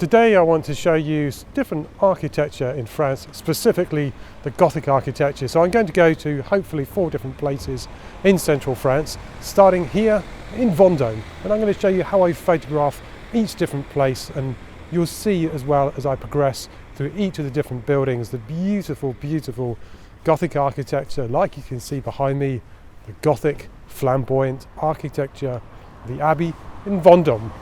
Today I want to show you different architecture in France, specifically the Gothic architecture. So I'm going to go to hopefully 4 different places in central France, starting here in Vendôme. And I'm going to show you how I photograph each different place, and you'll see as well as I progress through each of the different buildings the beautiful, beautiful Gothic architecture, like you can see behind me, the Gothic Flamboyant architecture, the Abbey in Vendôme.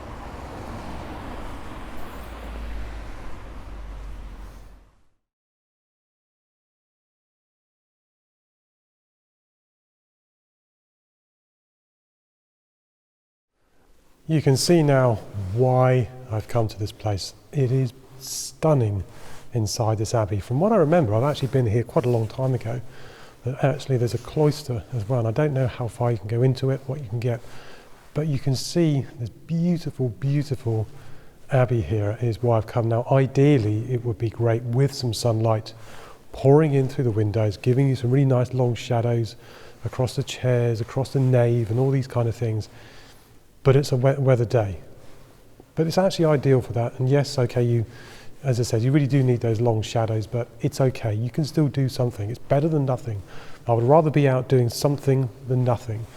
You can see now why I've come to this place. It is stunning inside this abbey. From what I remember, I've actually been here quite a long time ago, but actually there's a cloister as well, and I don't know how far you can go into it, what you can get, but you can see this beautiful, beautiful abbey here is why I've come now. Ideally, it would be great with some sunlight pouring in through the windows, giving you some really nice long shadows across the chairs, across the nave, and all these kind of things. But it's a wet weather day. But it's actually ideal for that. And yes, okay, as I said, you really do need those long shadows, but it's okay. You can still do something. It's better than nothing. I would rather be out doing something than nothing.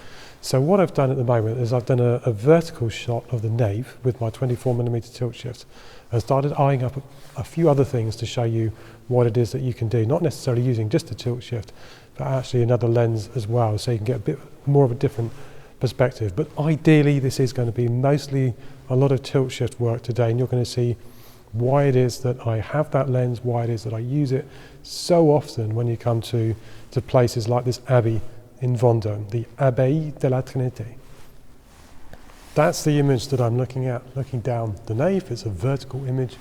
So what I've done at the moment is I've done a vertical shot of the nave with my 24mm tilt shift and started eyeing up a few other things to show you what it is that you can do, not necessarily using just the tilt shift, but actually another lens as well, so you can get a bit more of a different perspective. But ideally this is going to be mostly a lot of tilt shift work today, and you're going to see why it is that I have that lens, why it is that I use it so often when you come to places like this abbey in Vendôme, the Abbaye de la Trinité. That's the image that I'm looking at, looking down the nave. It's a vertical image.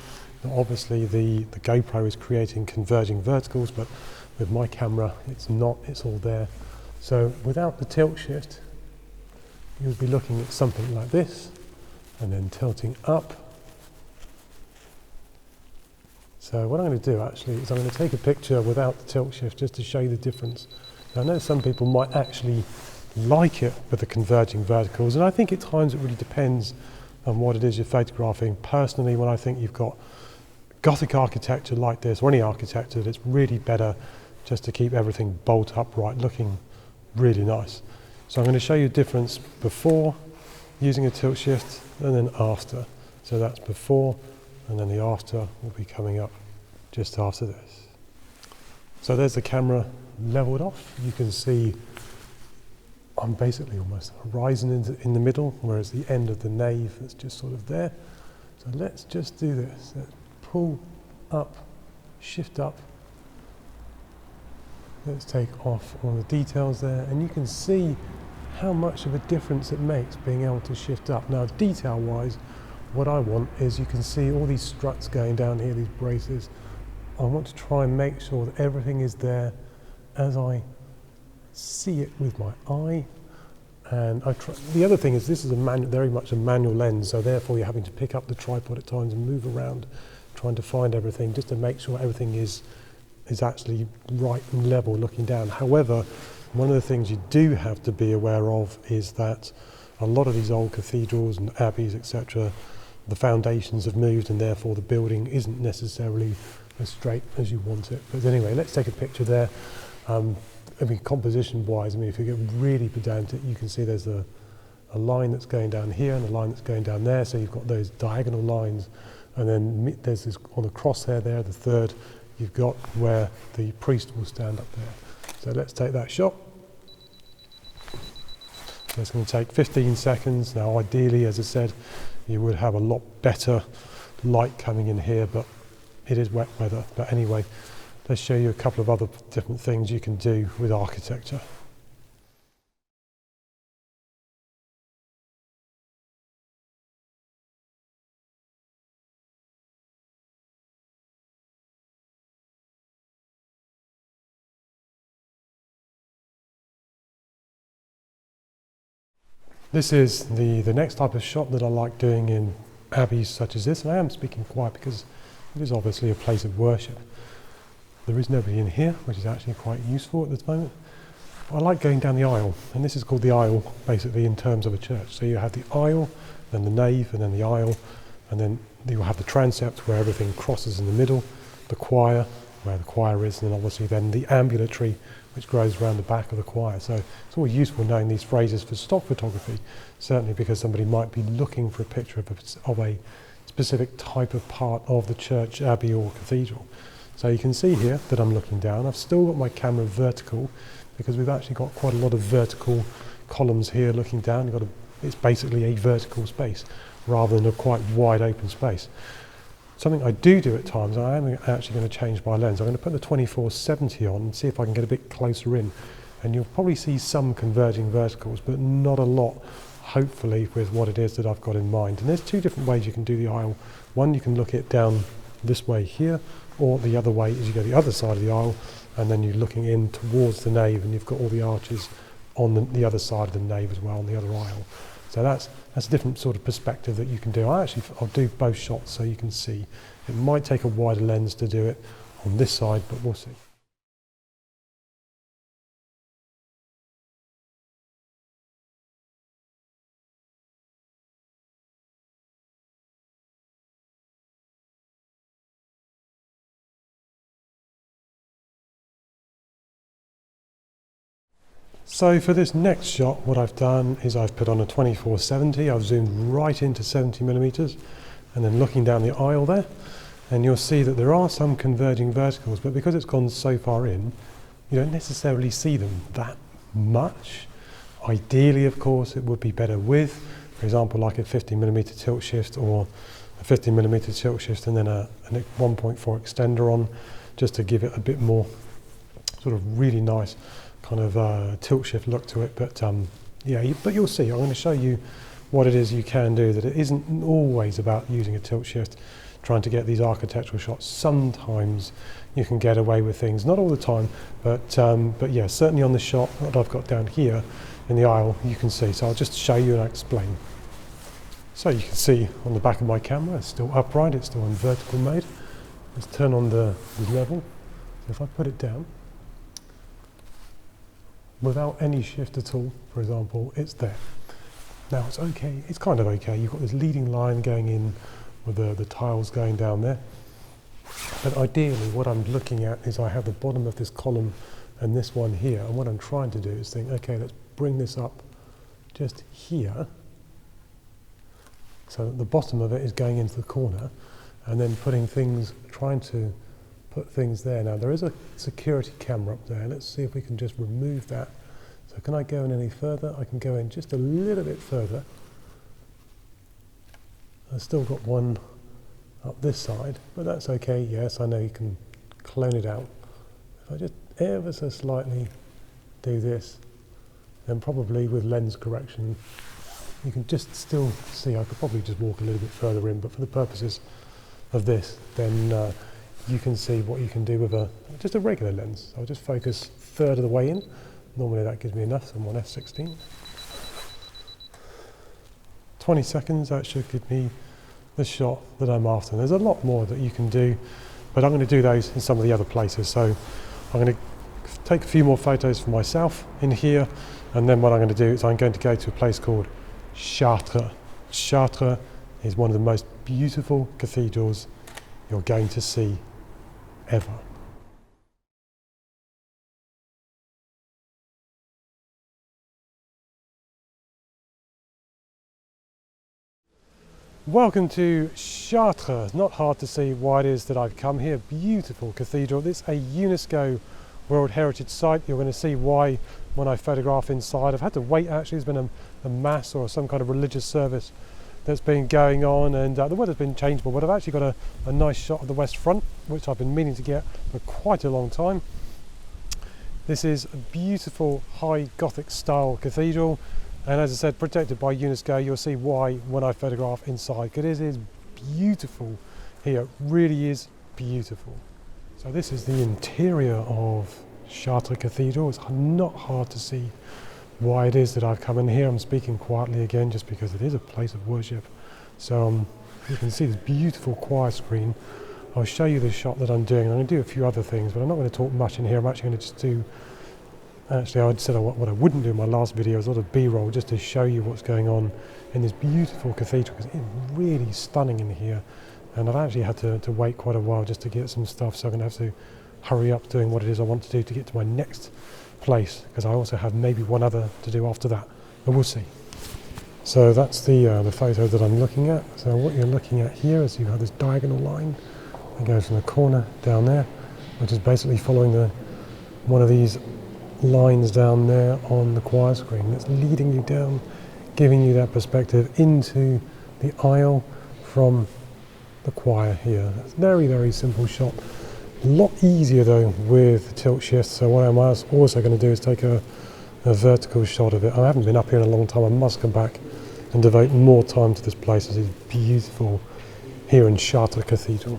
Now obviously the GoPro is creating converging verticals, but with my camera it's not, it's all there. So without the tilt shift, you would be looking at something like this and then tilting up. So what I'm going to do actually is I'm going to take a picture without the tilt shift just to show you the difference. Now, I know some people might actually like it with the converging verticals, and I think at times it really depends on what it is you're photographing. Personally, when I think you've got Gothic architecture like this, or any architecture, it's really better just to keep everything bolt upright, looking really nice. So I'm going to show you the difference before using a tilt shift and then after. So that's before, and then the after will be coming up just after this. So there's the camera leveled off. You can see I'm basically almost horizon in the middle, whereas the end of the nave is just sort of there. So let's just do this. Let's pull up, shift up. Let's take off all the details there, and you can see how much of a difference it makes being able to shift up. Now, detail wise, what I want is you can see all these struts going down here, these braces. I want to try and make sure that everything is there as I see it with my eye. And the other thing is this is very much a manual lens, so therefore you're having to pick up the tripod at times and move around, trying to find everything just to make sure everything is actually right and level looking down. However, one of the things you do have to be aware of is that a lot of these old cathedrals and abbeys, etc., the foundations have moved, and therefore the building isn't necessarily as straight as you want it. But anyway, let's take a picture there. I mean, composition-wise, if you get really pedantic, you can see there's a line that's going down here and a line that's going down there, so you've got those diagonal lines, and then there's this on the crosshair there, the third, you've got where the priest will stand up there. So let's take that shot. It's going to take 15 seconds. Now ideally, as I said, you would have a lot better light coming in here, but it is wet weather. But anyway, let's show you a couple of other different things you can do with architecture. This is the next type of shot that I like doing in abbeys such as this, and I am speaking quiet because it is obviously a place of worship. There is nobody in here, which is actually quite useful at this moment. I like going down the aisle, and this is called the aisle basically in terms of a church. So you have the aisle, then the nave, and then the aisle, and then you'll have the transept where everything crosses in the middle, the choir, where the choir is, and then obviously then the ambulatory, which grows around the back of the choir. So it's always useful knowing these phrases for stock photography, certainly because somebody might be looking for a picture of a specific type of part of the church, abbey or cathedral. So you can see here that I'm looking down. I've still got my camera vertical because we've actually got quite a lot of vertical columns here looking down. It's basically a vertical space rather than a quite wide open space. Something I do at times, I am actually going to change my lens. I'm going to put the 24-70 on and see if I can get a bit closer in. And you'll probably see some converging verticals, but not a lot, hopefully, with what it is that I've got in mind. And there's two different ways you can do the aisle. One, you can look it down this way here, or the other way is you go the other side of the aisle, and then you're looking in towards the nave, and you've got all the arches on the other side of the nave as well, on the other aisle. So that's a different sort of perspective that you can do. I'll do both shots so you can see. It might take a wider lens to do it on this side, but we'll see. So for this next shot, what I've done is I've put on a 24-70. I've zoomed right into 70mm, and then looking down the aisle there, and you'll see that there are some converging verticals, but because it's gone so far in, you don't necessarily see them that much. Ideally, of course, it would be better with, for example, like a 50mm tilt shift or a 50mm tilt shift and then a 1.4 extender on, just to give it a bit more sort of really nice kind of tilt shift look to it. But but you'll see, I'm going to show you what it is you can do, that it isn't always about using a tilt shift, trying to get these architectural shots. Sometimes you can get away with things, not all the time, but yeah, certainly on the shot that I've got down here in the aisle, you can see. So I'll just show you and I'll explain. So you can see on the back of my camera, it's still upright, it's still in vertical mode. Let's turn on the level. So if I put it down, without any shift at all, for example, it's there. Now it's okay, it's kind of okay. You've got this leading line going in with the tiles going down there. But ideally what I'm looking at is I have the bottom of this column and this one here, and what I'm trying to do is think, okay, let's bring this up just here, so that the bottom of it is going into the corner, and then trying to put things there. Now there is a security camera up there. Let's see if we can just remove that. So can I go in any further? I can go in just a little bit further. I've still got one up this side, but that's okay. Yes, I know you can clone it out. If I just ever so slightly do this, then probably with lens correction, you can just still see. I could probably just walk a little bit further in, but for the purposes of this, then you can see what you can do with just a regular lens. I'll just focus third of the way in. Normally that gives me enough, so I'm on f16. 20 seconds, that should give me the shot that I'm after. There's a lot more that you can do, but I'm going to do those in some of the other places. So I'm going to take a few more photos for myself in here, and then what I'm going to do is I'm going to go to a place called Chartres. Chartres is one of the most beautiful cathedrals you're going to see ever. Welcome to Chartres. Not hard to see why it is that I've come here. Beautiful cathedral. It's a UNESCO World Heritage Site. You're going to see why when I photograph inside. I've had to wait actually. There's been a mass or some kind of religious service that's been going on, and the weather's been changeable, but I've actually got a nice shot of the west front, which I've been meaning to get for quite a long time. This is a beautiful High Gothic style cathedral, and as I said, protected by UNESCO. You'll see why when I photograph inside, because it is beautiful here. It really is beautiful. So this is the interior of Chartres Cathedral. It's not hard to see why it is that I've come in here. I'm speaking quietly again just because it is a place of worship. So you can see this beautiful choir screen. I'll show you the shot that I'm doing. I'm going to do a few other things, but I'm not going to talk much in here. I'm actually going to just do Actually, I said what I wouldn't do in my last video is a lot of B-roll just to show you what's going on in this beautiful cathedral, because it's really stunning in here. And I've actually had to wait quite a while just to get some stuff, so I'm going to have to hurry up doing what it is I want to do to get to my next place, because I also have maybe one other to do after that, but we'll see. So that's the photo that I'm looking at. So what you're looking at here is you have this diagonal line that goes from the corner down there, which is basically following one of these lines down there on the choir screen that's leading you down, giving you that perspective into the aisle from the choir here. It's a very, very simple shot. A lot easier though with the tilt shift. So what I'm also going to do is take a vertical shot of it. I haven't been up here in a long time. I must come back and devote more time to this place. It's beautiful here in Chartres Cathedral.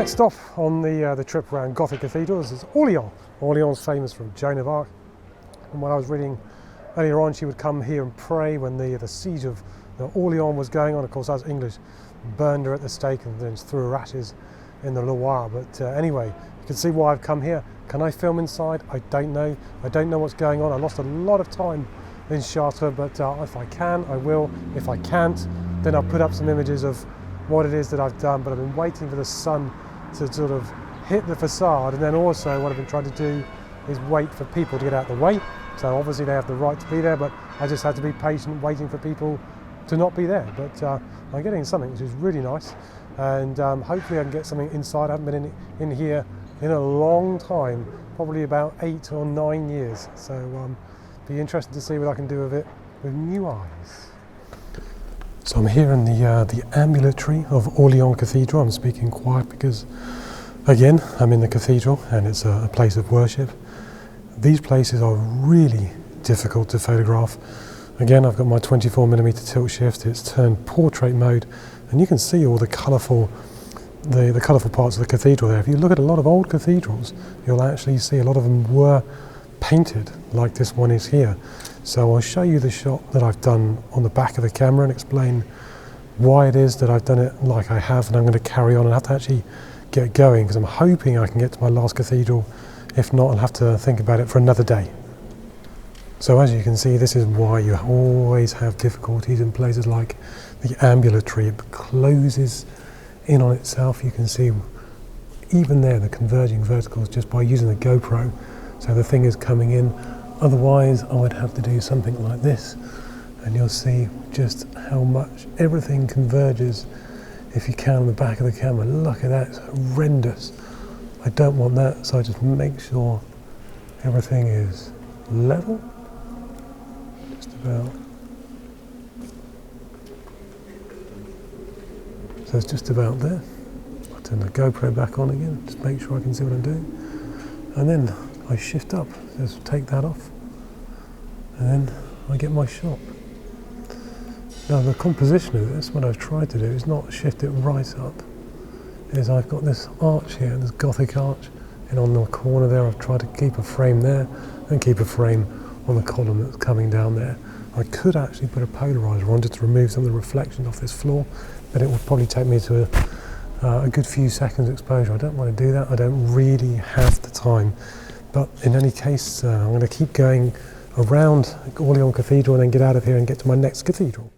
Stop on the trip around Gothic cathedrals is Orléans. Orléans is famous from Joan of Arc, and when I was reading earlier on, she would come here and pray when the siege of Orléans was going on. Of course, as English burned her at the stake and then threw her ashes in the Loire. But anyway, you can see why I've come here. Can I film inside? I don't know. I don't know what's going on. I lost a lot of time in Chartres, but if I can, I will. If I can't, then I'll put up some images of what it is that I've done. But I've been waiting for the sun to sort of hit the facade, and then also what I've been trying to do is wait for people to get out of the way. So obviously they have the right to be there, but I just had to be patient waiting for people to not be there. But I'm getting something which is really nice, and hopefully I can get something inside. I haven't been in here in a long time, probably about 8 or 9 years, so be interested to see what I can do with it with new eyes. So I'm here in the ambulatory of Orléans Cathedral. I'm speaking quiet because, again, I'm in the cathedral and it's a place of worship. These places are really difficult to photograph. Again, I've got my 24mm tilt shift. It's turned portrait mode, and you can see all the colourful parts of the cathedral there. If you look at a lot of old cathedrals, you'll actually see a lot of them were painted like this one is here. So I'll show you the shot that I've done on the back of the camera and explain why it is that I've done it like I have, and I'm going to carry on and have to actually get going because I'm hoping I can get to my last cathedral. If not, I'll have to think about it for another day. So as you can see, this is why you always have difficulties in places like the ambulatory. It closes in on itself. You can see even there the converging verticals just by using the GoPro. So the thing is coming in. Otherwise, I would have to do something like this, and you'll see just how much everything converges if you can on the back of the camera. Look at that, it's horrendous. I don't want that, so I just make sure everything is level, just about. So it's just about there. I'll turn the GoPro back on again, just make sure I can see what I'm doing. And then I shift up, just take that off, and then I get my shot. Now the composition of this, what I've tried to do is not shift it right up, is I've got this arch here, this Gothic arch, and on the corner there I've tried to keep a frame there and keep a frame on the column that's coming down there. I could actually put a polarizer on just to remove some of the reflection off this floor, but it would probably take me to a good few seconds exposure. I don't want to do that, I don't really have the time. But in any case, I'm going to keep going around Orléans Cathedral and then get out of here and get to my next cathedral.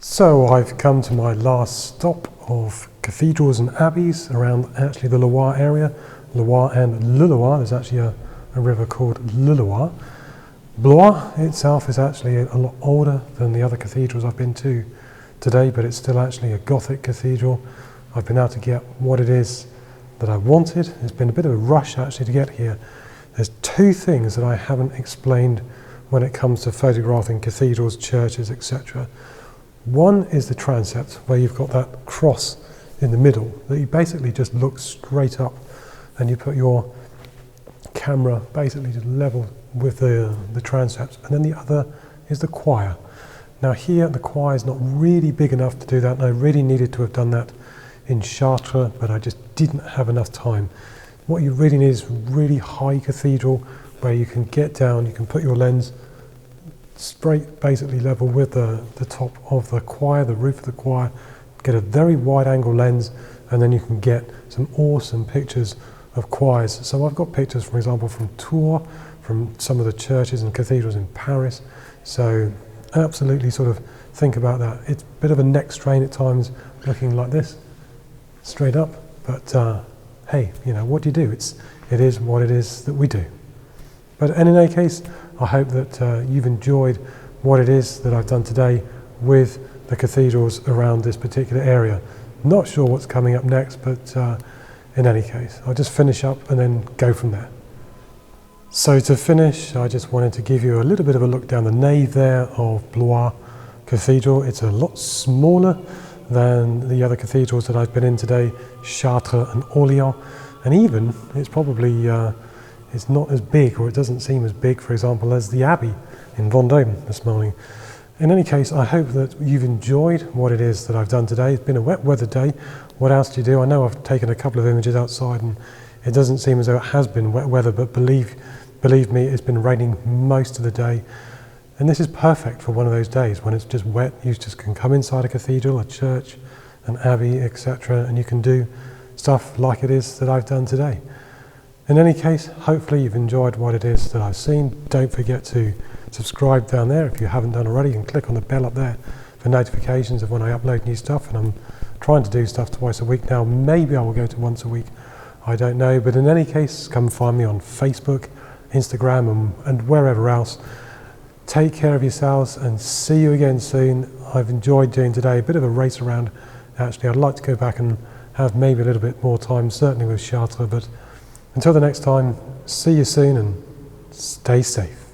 So I've come to my last stop of cathedrals and abbeys around actually the Loire area. Loire and Le Loire, there's actually a river called Le Loire. Blois itself is actually a lot older than the other cathedrals I've been to today, but it's still actually a Gothic cathedral. I've been able to get what it is that I wanted. It's been a bit of a rush actually to get here. There's two things that I haven't explained when it comes to photographing cathedrals, churches, etc. One is the transept, where you've got that cross in the middle that you basically just look straight up and you put your camera basically just level with the transept. And then the other is the choir. Now here the choir is not really big enough to do that, and I really needed to have done that in Chartres, but I just didn't have enough time. What you really need is really high cathedral where you can get down, you can put your lens straight basically level with the top of the choir, the roof of the choir, get a very wide angle lens, and then you can get some awesome pictures of choirs. So I've got pictures, for example, from Tours, from some of the churches and cathedrals in Paris. So absolutely sort of think about that. It's a bit of a neck strain at times looking like this, straight up, but hey, you know, what do you do? It is what it is that we do. But in any case, I hope that you've enjoyed what it is that I've done today with the cathedrals around this particular area. Not sure what's coming up next, but in any case, I'll just finish up and then go from there. So to finish, I just wanted to give you a little bit of a look down the nave there of Blois Cathedral. It's a lot smaller than the other cathedrals that I've been in today, Chartres and Orléans, and even it's probably it's not as big, or it doesn't seem as big, for example, as the Abbey in Vendôme this morning. In any case, I hope that you've enjoyed what it is that I've done today. It's been a wet weather day. What else do you do? I know I've taken a couple of images outside and it doesn't seem as though it has been wet weather, but believe me, it's been raining most of the day. And this is perfect for one of those days when it's just wet. You just can come inside a cathedral, a church, an abbey, etc., and you can do stuff like it is that I've done today. In any case, hopefully you've enjoyed what it is that I've seen. Don't forget to subscribe down there if you haven't done already, and click on the bell up there for notifications of when I upload new stuff. And I'm trying to do stuff twice a week now. Maybe I will go to once a week, I don't know. But in any case, come find me on Facebook, Instagram, and wherever else. Take care of yourselves and see you again soon. I've enjoyed doing today a bit of a race around. Actually, I'd like to go back and have maybe a little bit more time, certainly with Chartres, but until the next time, see you soon and stay safe.